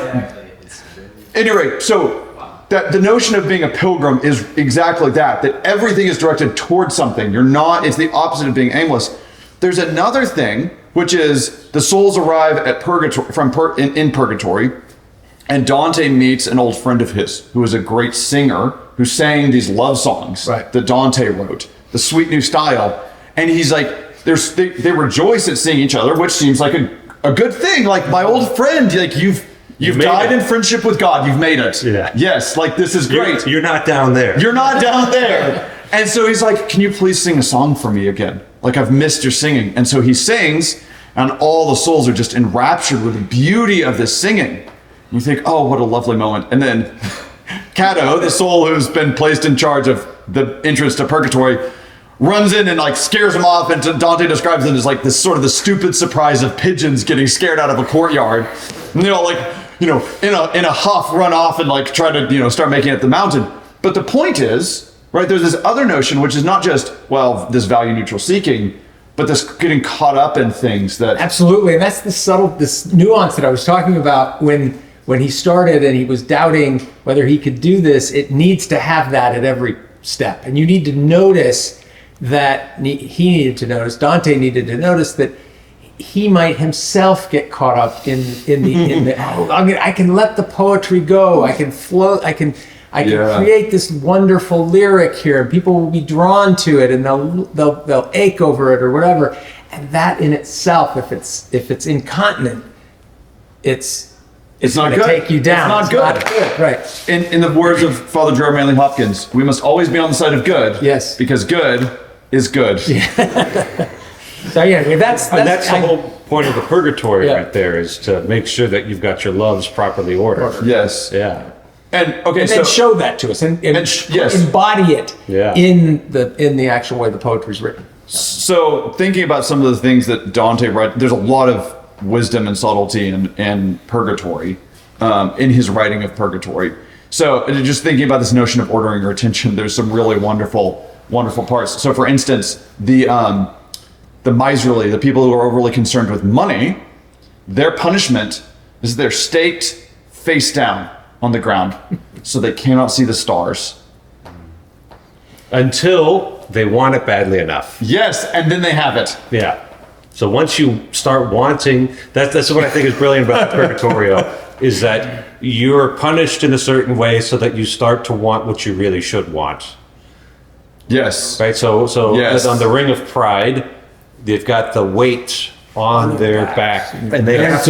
S1: anyway, so that the notion of being a pilgrim is exactly that everything is directed towards something. You're not, it's the opposite of being aimless. There's another thing, which is the souls arrive at purgatory, in purgatory, and Dante meets an old friend of his who is a great singer who sang these love songs that Dante wrote, the sweet new style. And he's like, they rejoice at seeing each other, which seems like a good thing. Like, my old friend, like you've died in friendship with God. You've made it. Yeah. Yes, like this is great.
S2: You're not down there.
S1: You're not down there. And so he's like, can you please sing a song for me again? Like, I've missed your singing. And so he sings, and all the souls are just enraptured with the beauty of this singing. And you think, oh, what a lovely moment. And then Cato, the soul who's been placed in charge of the entrance to purgatory, runs in and like scares him off. And Dante describes it as like this sort of the stupid surprise of pigeons getting scared out of a courtyard. And in a huff, run off and like try to, start making it the mountain. But the point is, right, there's this other notion, which is not just, this value neutral seeking, but this getting caught up in things that...
S3: Absolutely, and that's this nuance that I was talking about when he started and he was doubting whether he could do this. It needs to have that at every step. And you need to notice that Dante needed to notice that he might himself get caught up in the I can let the poetry go. I can float. I can create this wonderful lyric here, and people will be drawn to it, and they'll ache over it or whatever. And that in itself, if it's incontinent, it's
S1: not
S3: going to take you down.
S1: It's not good.
S3: Right.
S1: In the words of Father Gerard Manley Hopkins, we must always be on the side of good.
S3: Yes.
S1: Because good is good.
S3: So that's
S2: the whole point of the purgatory right there, is to make sure that you've got your loves properly ordered.
S1: Yes.
S2: Yeah.
S1: And
S3: then show that to us and embody it in the actual way the poetry's written.
S1: So thinking about some of the things that Dante writes, there's a lot of wisdom and subtlety in purgatory, in his writing of purgatory. So just thinking about this notion of ordering your attention, there's some really wonderful parts. So for instance, the miserly, the people who are overly concerned with money, their punishment is they're staked face down on the ground so they cannot see the stars.
S2: Until they want it badly enough.
S1: Yes, and then they have it.
S2: Yeah. So once you start wanting, that's what I think is brilliant about Purgatorio, is that you're punished in a certain way so that you start to want what you really should want.
S1: Yes.
S2: Right? So
S1: yes.
S2: On the Ring of Pride, they've got the weight on their back, and they have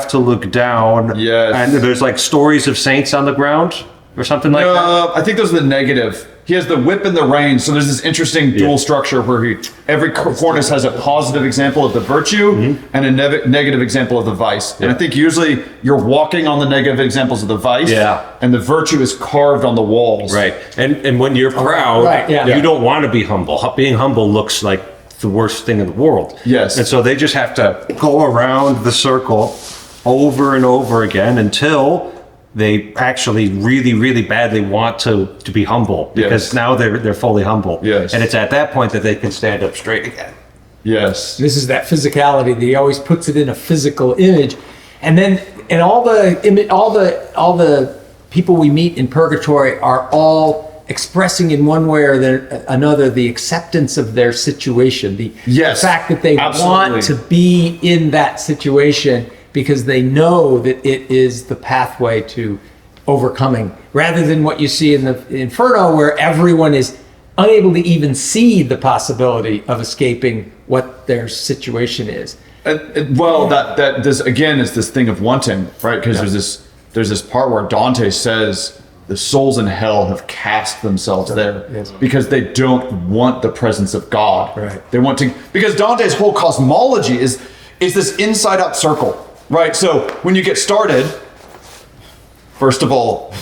S2: to look down.
S1: Yes.
S2: And there's like stories of saints on the ground or something like that.
S1: I think those are the negative. He has the whip and the rein, so there's this interesting dual structure where every cornice has a positive example of the virtue and a negative example of the vice. And I think usually you're walking on the negative examples of the vice, and the virtue is carved on the walls.
S2: Right. And when you're proud, you don't want to be humble. Being humble looks like the worst thing in the world.
S1: Yes.
S2: And so they just have to go around the circle over and over again until they actually really, really badly want to be humble, because now they're fully humble.
S1: Yes.
S2: And it's at that point that they can stand up straight again.
S1: Yes.
S3: This is that physicality that he always puts it in a physical image. And then all the people we meet in purgatory are all expressing in one way or another the acceptance of their situation, the fact that they want to be in that situation because they know that it is the pathway to overcoming, rather than what you see in the Inferno, where everyone is unable to even see the possibility of escaping what their situation is.
S1: Well, that this again is this thing of wanting, right? Because there's this part where Dante says the souls in hell have cast themselves there because they don't want the presence of God.
S3: Right.
S1: They want to, because Dante's whole cosmology is this inside out circle, right? So when you get started, first of all,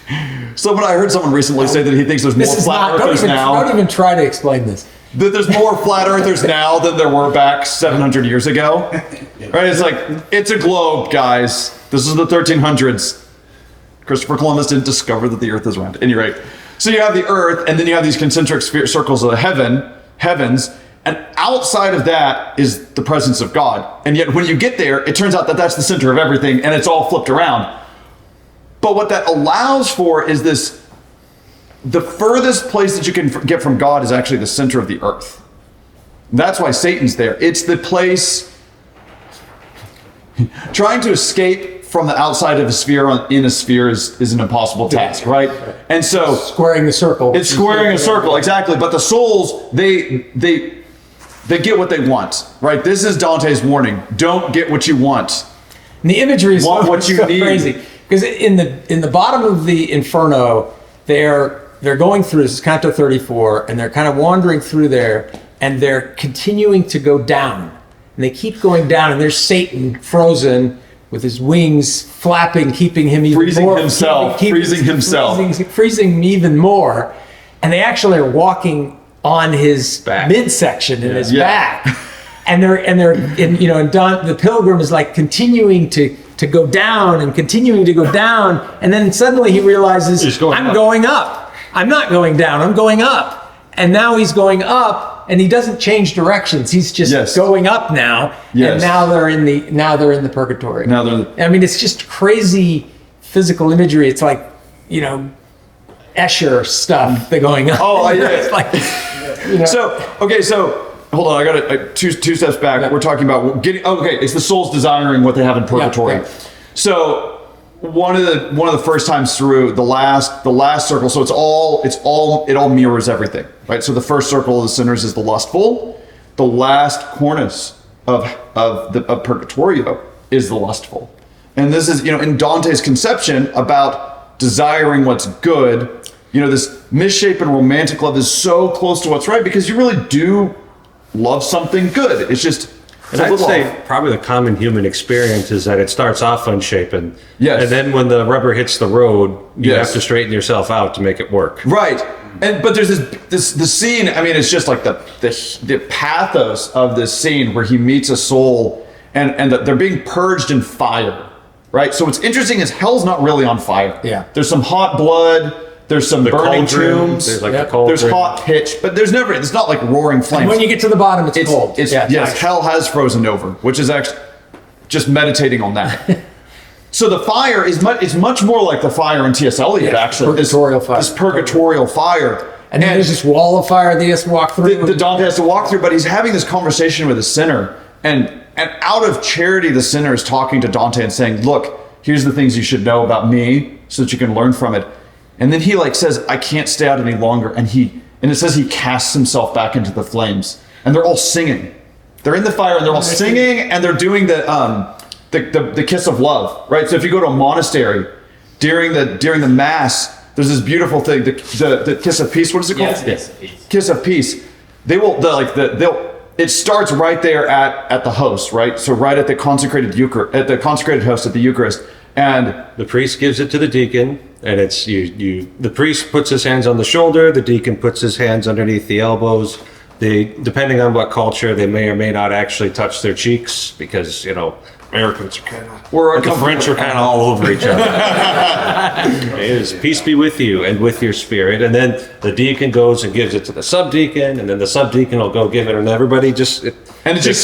S1: I heard someone recently say that he thinks there's more
S3: This is
S1: flat
S3: not. Don't
S1: earthers
S3: even,
S1: now.
S3: don't even try to explain this.
S1: That there's more flat earthers now than there were back 700 years ago. Right? It's like, it's a globe, guys. This is the 1300s. Christopher Columbus didn't discover that the earth is round. At any rate. So you have the earth, and then you have these concentric circles of the heavens, and outside of that is the presence of God. And yet when you get there, it turns out that that's the center of everything, and it's all flipped around. But what that allows for is this, the furthest place that you can get from God is actually the center of the earth. That's why Satan's there. It's the place, trying to escape from the outside of a sphere in a sphere is an impossible task, right? And so
S3: Squaring the circle.
S1: it's squaring a circle, exactly. But the souls, they get what they want, right? This is Dante's warning. Don't get what you want.
S3: And the imagery is
S1: Want
S3: so,
S1: what you
S3: so
S1: need.
S3: crazy because in the bottom of the Inferno, they're going through, this is Canto 34, and they're kind of wandering through there, and they're continuing to go down, and they keep going down, and there's Satan frozen with his wings flapping, keeping him even
S1: Freezing
S3: more
S1: himself, freezing himself.
S3: freezing him even more, and they actually are walking on his
S2: Back.
S3: midsection in his
S1: Yeah.
S3: back. And the pilgrim is like continuing to go down and continuing to go down, and then suddenly he realizes,
S2: He's going
S3: I'm
S2: up.
S3: going up. I'm not going down. I'm going up. And now he's going up, and he doesn't change directions. He's just
S1: Yes.
S3: going up now.
S1: Yes.
S3: And now they're in the purgatory.
S1: Now they're-
S3: I mean, it's just crazy physical imagery. It's like, Escher stuff. They're going up.
S1: Oh, yeah.
S3: It's like,
S1: So hold on, I got it two steps back.
S3: Yeah.
S1: We're talking about getting. Okay, it's the souls desiring what they have in purgatory.
S3: Yeah.
S1: So one of the first times through the last circle. So it all mirrors everything, right? So the first circle of the sinners is the lustful. The last cornice of purgatorio is the lustful, and this is in Dante's conception about desiring what's good. This misshapen romantic love is so close to what's right because you really do love something good. It's just,
S2: And I'd say probably the common human experience is that it starts off unshapen.
S1: Yes.
S2: And then when the rubber hits the road, you
S1: Yes.
S2: have to straighten yourself out to make it work.
S1: right. But there's the scene. I mean, it's just like the pathos of this scene where he meets a soul and they're being purged in fire, right? So what's interesting is hell's not really on fire.
S3: Yeah.
S1: There's some hot blood. There's some burning
S2: Cauldron,
S1: tombs.
S2: There's like
S3: Yep.
S2: the cauldron.
S1: There's hot pitch, but it's not like roaring flames.
S3: and when you get to the bottom, it's cold.
S1: It's
S3: Yeah,
S1: yes,
S3: nice.
S1: hell has frozen over, which is actually just meditating on that. So the fire is much more like the fire in T.S. Eliot,
S3: Yeah,
S1: actually.
S3: purgatorial fire.
S1: This purgatorial fire.
S3: And then there's this wall of fire that he has to walk through.
S1: The Dante has to walk through, but he's having this conversation with a sinner, and out of charity, the sinner is talking to Dante and saying, "Look, here's the things you should know about me, so that you can learn from it." And then he says, "I can't stay out any longer," and it says he casts himself back into the flames, and they're all singing. They're in the fire, and they're all singing, and they're doing the kiss of love, right? So if you go to a monastery during the mass, there's this beautiful thing, the kiss of peace. What is it called?
S6: Yes.
S1: Kiss of peace. It starts right there at the host, right? So right at the consecrated host at the Eucharist, and
S2: The priest gives it to the deacon, and it's the priest puts his hands on the shoulder, the deacon puts his hands underneath the elbows. They, depending on what culture, they may or may not actually touch their cheeks because, Americans are kind of, the French are kind of all over each other. It is peace be with you and with your spirit. And then the deacon goes and gives it to the subdeacon, and then the subdeacon will go give it, and everybody it just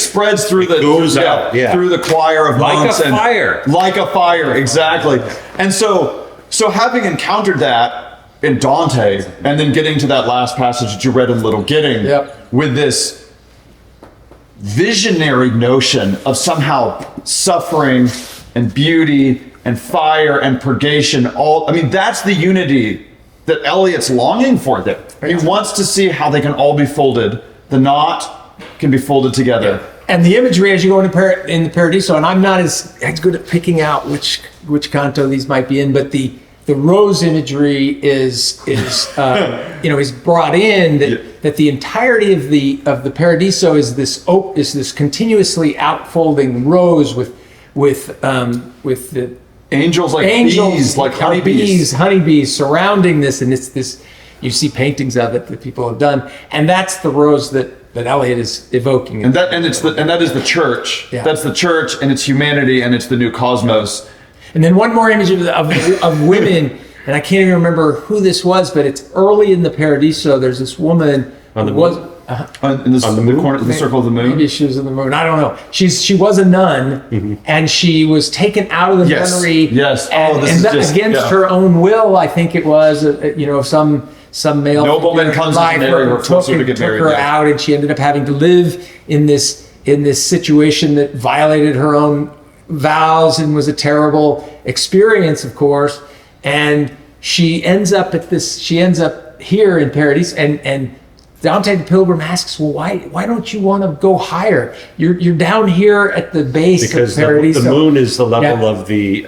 S1: spreads through
S2: goes out, yeah.
S1: through the choir of
S2: Like a
S1: monks and
S2: fire.
S1: like a fire, exactly. And so having encountered that in Dante, and then getting to that last passage that you read in Little Gidding,
S3: Yep.
S1: with this visionary notion of somehow suffering and beauty and fire and purgation, that's the unity that Eliot's longing for there. He wants to see how they can all be folded. The knot can be folded together.
S3: And the imagery as you go in the Paradiso, and I'm not as good at picking out which canto these might be in, but the rose imagery is he's brought in that the entirety of the Paradiso is this continuously outfolding rose with the
S1: angels like bees, like
S3: honeybees surrounding this, and it's this. You see paintings of it that people have done, and that's the rose that Eliot is evoking.
S1: And that is the church.
S3: Yeah.
S1: That's the church, and it's humanity, and it's the new cosmos.
S3: And then one more image of women, and I can't even remember who this was, but it's early in the Paradiso. There's this woman
S2: On the
S3: who was
S1: In the corner, the circle of the moon.
S3: maybe she was in the moon. I don't know. She was a nun, and she was taken out of the nunnery.
S1: Yes.
S3: And, against her own will, I think it was. Some male
S1: nobleman comes to marry her,
S3: took her out, and she ended up having to live in this situation that violated her own vows and was a terrible experience, of course. And she ends up here in Paradise, and Dante the Pilgrim asks, well, why don't you want to go higher? You're down here at the base
S2: Because
S3: of Paradise.
S2: the moon is the level of the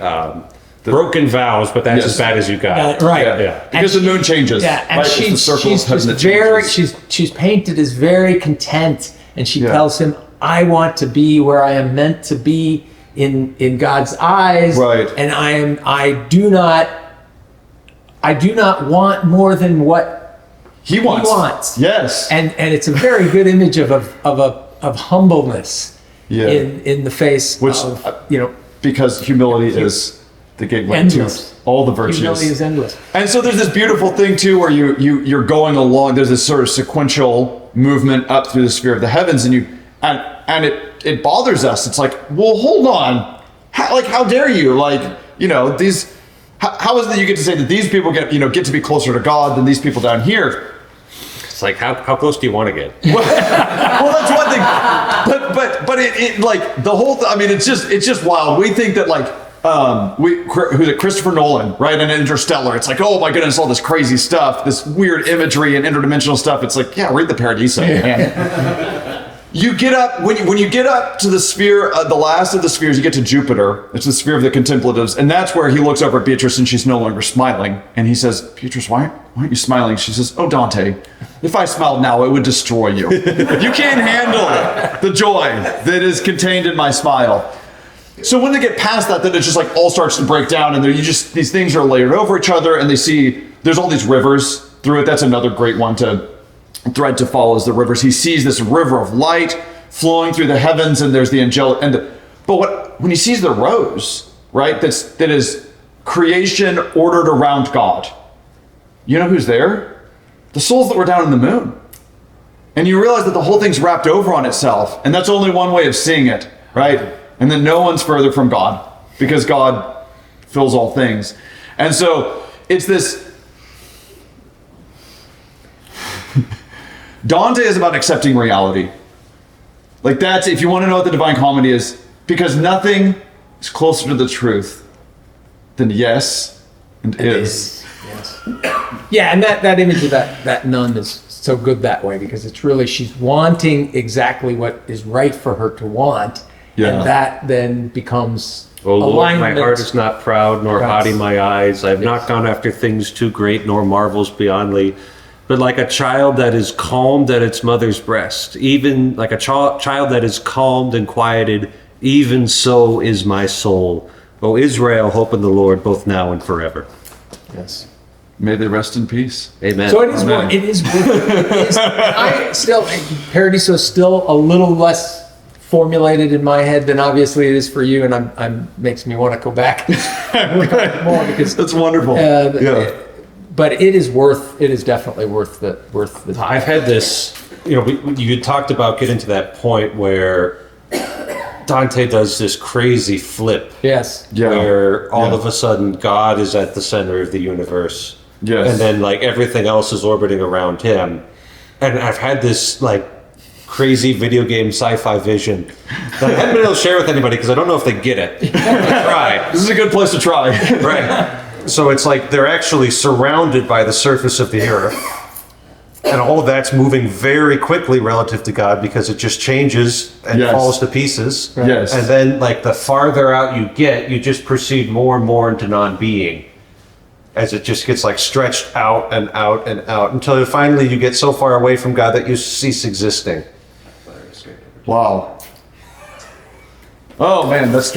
S2: broken vows, but that's as bad as you got.
S3: Right.
S1: Yeah. Because the moon changes.
S3: Yeah, and
S1: right? It's the circle of heaven that changes.
S3: she's painted as very content, and she tells him, I want to be where I am meant to be in God's eyes.
S1: Right.
S3: And I do not want more than what
S1: He wants. Yes.
S3: And it's a very good image of humbleness in the face of
S1: because humility is the gateway
S3: endless.
S1: to all the virtues.
S3: Humility is endless.
S1: And so there's this beautiful thing too, where you're going along. There's this sort of sequential movement up through the sphere of the heavens, and it bothers us. It's like, well, hold on, how dare you? These. How is it that you get to say that these people get to be closer to God than these people down here?
S2: It's like, how close do you want to get?
S1: Well, that's one thing, but it like the whole. I mean, it's just wild. We think that who's it? Christopher Nolan, right? And Interstellar. It's like, oh my goodness, all this crazy stuff, this weird imagery and interdimensional stuff. It's like, yeah, read the Paradiso, man. You get up when you get up to the sphere, the last of the spheres. You get to Jupiter. It's the sphere of the contemplatives, and that's where he looks over at Beatrice, and she's no longer smiling. And he says, "Beatrice, why aren't you smiling?" She says, "Oh, Dante, if I smiled now, it would destroy you. You can't handle the joy that is contained in my smile." So when they get past that, then it just all starts to break down, and these things are layered over each other, and they see there's all these rivers through it. That's another great one thread to follow is the rivers. He sees this river of light flowing through the heavens, and there's the angelic. When he sees the rose, right? That is creation ordered around God. You know who's there? The souls that were down in the moon. And you realize that the whole thing's wrapped over on itself, and that's only one way of seeing it, right? And then no one's further from God because God fills all things. And so it's this. Dante is about accepting reality. That's, if you want to know what the Divine Comedy is, because nothing is closer to the truth than yes and is.
S3: Yes. Yeah, and that image of that nun is so good that way, because it's really, she's wanting exactly what is right for her to want, and that then becomes
S2: Oh Lord,
S3: alignment.
S2: my heart is not proud, nor haughty my eyes. I have not gone after things too great, nor marvels beyondly. But like a child that is calmed at its mother's breast, even like a child that is calmed and quieted, even so is my soul. O Israel, hope in the Lord, both now and forever.
S3: Yes.
S1: May they rest in peace.
S2: Amen.
S3: So it is Paradiso is still a little less formulated in my head than obviously it is for you, and I'm makes me want to go back and look at it more, because
S1: That's wonderful.
S3: But it is definitely worth the.
S2: I've had this, you talked about getting to that point where Dante does this crazy flip.
S3: Yes.
S2: Where all of a sudden God is at the center of the universe.
S1: Yes.
S2: And then everything else is orbiting around him. And I've had this crazy video game sci-fi vision that I haven't been able to share with anybody because I don't know if they get it. I try.
S1: This is a good place to try.
S2: Right. So it's they're actually surrounded by the surface of the earth. And all of that's moving very quickly relative to God, because it just changes and falls to pieces.
S1: Yes.
S2: And then the farther out you get, you just proceed more and more into non-being, as it just gets stretched out and out and out until finally you get so far away from God that you cease existing.
S1: Wow. Oh man, that's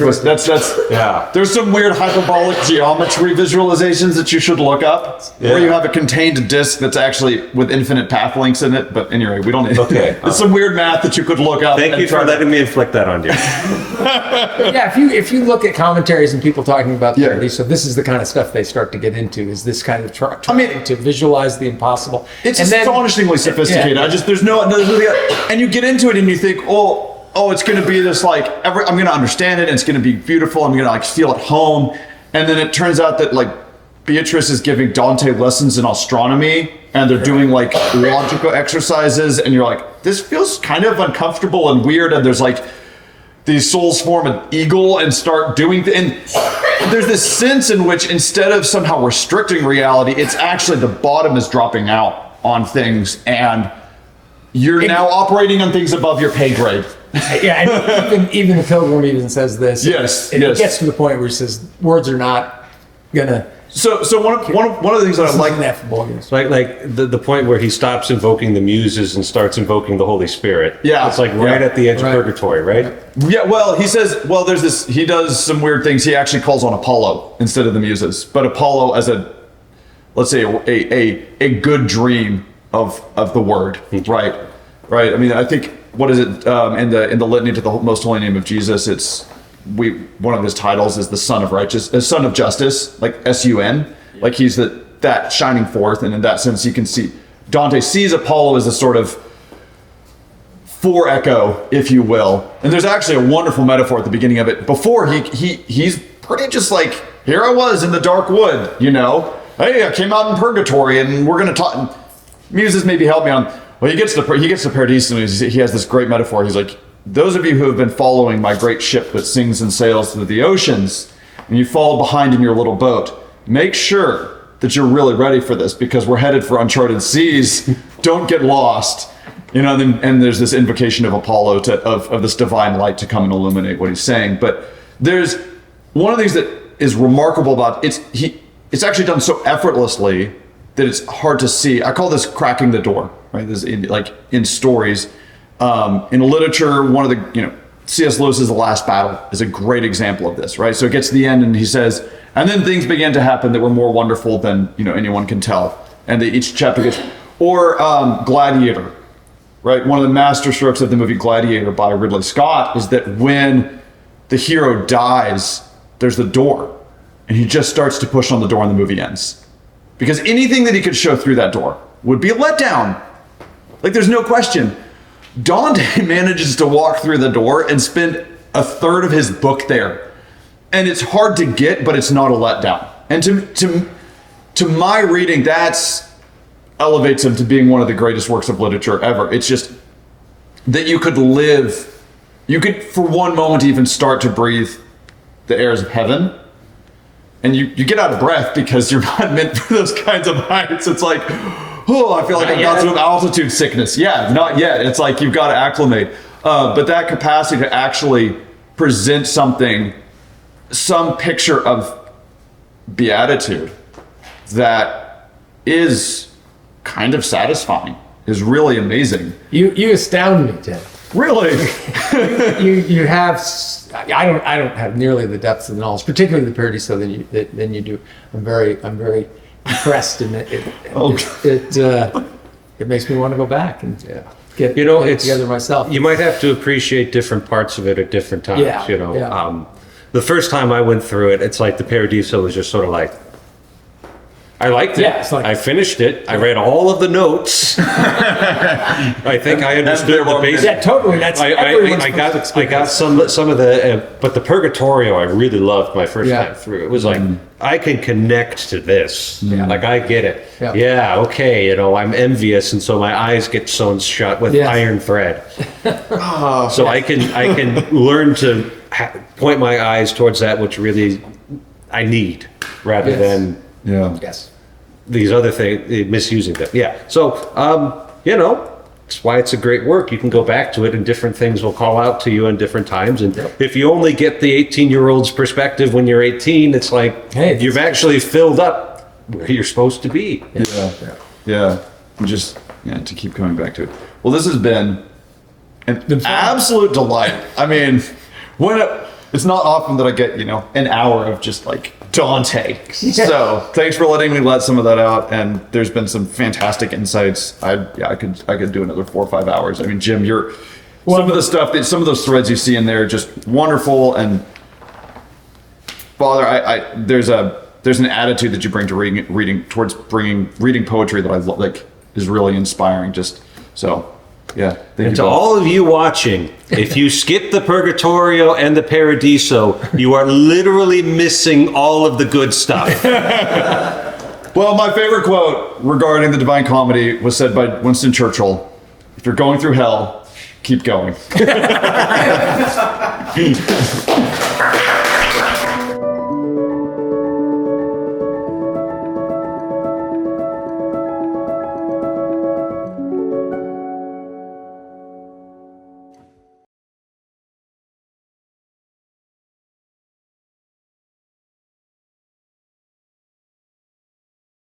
S2: Yeah.
S1: There's some weird hyperbolic geometry visualizations that you should look up, where you have a contained disk that's actually with infinite path links in it. But anyway, we don't need.
S2: Okay.
S1: There's some weird math that you could look up.
S2: Thank
S1: and
S2: you
S1: try
S2: for
S1: to-
S2: letting me inflict that on you.
S3: Yeah, if you look at commentaries and people talking about parody, so this is the kind of stuff they start to get into, is this kind of trying to visualize the impossible.
S1: It's
S3: And then-
S1: astonishingly sophisticated.
S3: Yeah.
S1: I just there's really, and you get into it and you think, oh, it's going to be this like I'm going to understand it. And it's going to be beautiful. I'm going to like feel at home. And then it turns out that like Beatrice is giving Dante lessons in astronomy, and they're doing like logical exercises, and you're like, this feels kind of uncomfortable and weird. And there's like these souls form an eagle and start doing and there's this sense in which instead of somehow restricting reality, it's actually the bottom is dropping out on things, and you're now operating on things above your pay grade.
S3: Yeah, and even the Pilgrim even says this.
S1: Yes,
S3: It
S1: yes.
S3: gets to the point where he says words are not gonna.
S1: So one of the things that I like
S3: ineffable.
S2: Like the point where he stops invoking the muses and starts invoking the Holy Spirit.
S1: Yeah.
S2: It's like right
S1: Yeah.
S2: at the edge
S3: Right.
S2: of purgatory, right?
S1: Yeah, well, he says, there's this, he does some weird things. He actually calls on Apollo instead of the muses, but Apollo as let's say a good dream of the word, right? Right. I mean, I think, what is it, in the litany to the most holy name of Jesus, one of his titles is the Son of Justice, like S-U-N, like he's that shining forth. And in that sense, you can see, Dante sees Apollo as a sort of for echo, if you will. And there's actually a wonderful metaphor at the beginning of it. Before he's pretty just like, here I was in the dark wood, Hey, I came out in purgatory, and we're gonna talk. Muses maybe help me on. Well, he gets to Paradise, and he has this great metaphor. He's like, those of you who have been following my great ship that sings and sails through the oceans, and you fall behind in your little boat, make sure that you're really ready for this, because we're headed for uncharted seas. Don't get lost. And there's this invocation of Apollo of this divine light to come and illuminate what he's saying. But there's one of the things that is remarkable about it's actually done so effortlessly that it's hard to see. I call this cracking the door, right? This in stories, in literature, one of the C.S. Lewis's The Last Battle is a great example of this, right? So it gets to the end and he says, and then things began to happen that were more wonderful than anyone can tell, and each chapter gets, or Gladiator. Right, one of the masterstrokes of the movie Gladiator by Ridley Scott is that when the hero dies, there's the door, and he just starts to push on the door and the movie ends. Because anything that he could show through that door would be a letdown. Like, there's no question. Dante manages to walk through the door and spend a third of his book there. And it's hard to get, but it's not a letdown. And to my reading, that's elevates him to being one of the greatest works of literature ever. It's just that you could for one moment even start to breathe the airs of heaven, and you get out of breath because you're not meant for those kinds of heights. It's like, oh, I feel like I've got some altitude sickness. Yeah, not yet. It's like you've got to acclimate. But that capacity to actually present some picture of beatitude that is kind of satisfying is really amazing.
S3: You astound me, Ted.
S1: Really?
S3: You have. I don't have nearly the depth of the knowledge, particularly the Paradiso than you do. I'm very impressed, and it makes me want to go back and get it together myself.
S2: You might have to appreciate different parts of it at different times.
S3: Yeah.
S2: The first time I went through it, it's like the Paradiso was just sort of like, I liked it.
S3: Yeah, it's like-
S2: I finished it. I read all of the notes. I think I understood the basic.
S3: Yeah, totally. That's everyone's
S2: I got
S3: first
S2: I got
S3: experience.
S2: some of the but the Purgatorio I really loved my first
S3: Yeah.
S2: time through. It was like I can connect to this.
S3: Yeah.
S2: Like I get it.
S3: Yeah.
S2: Yeah, okay, I'm envious, and so my eyes get sewn shut with
S3: Yes.
S2: iron thread. So I can learn to point my eyes towards that which really I need, rather
S3: Yes.
S2: than
S3: Yes.
S2: these other things, misusing them. Yeah. So, that's why it's a great work. You can go back to it, and different things will call out to you in different times. And if you only get the 18-year-old's perspective when you're 18, it's like,
S3: Hey,
S2: you've actually filled up where you're supposed to be.
S1: Yeah. Just to keep coming back to it. Well, this has been an absolute delight. I mean, when it's not often that I get, an hour of just like Dante. So thanks for letting me let some of that out. And there's been some fantastic insights. I could do another 4 or 5 hours. I mean, Jim, some of the stuff some of those threads you see in there are just wonderful. And Father, there's an attitude that you bring to reading towards reading poetry that I like is really inspiring. Just so. Yeah.
S2: And to all of you watching, if you skip the Purgatorio and the Paradiso, you are literally missing all of the good stuff.
S1: Well, my favorite quote regarding the Divine Comedy was said by Winston Churchill: "If you're going through hell, keep going."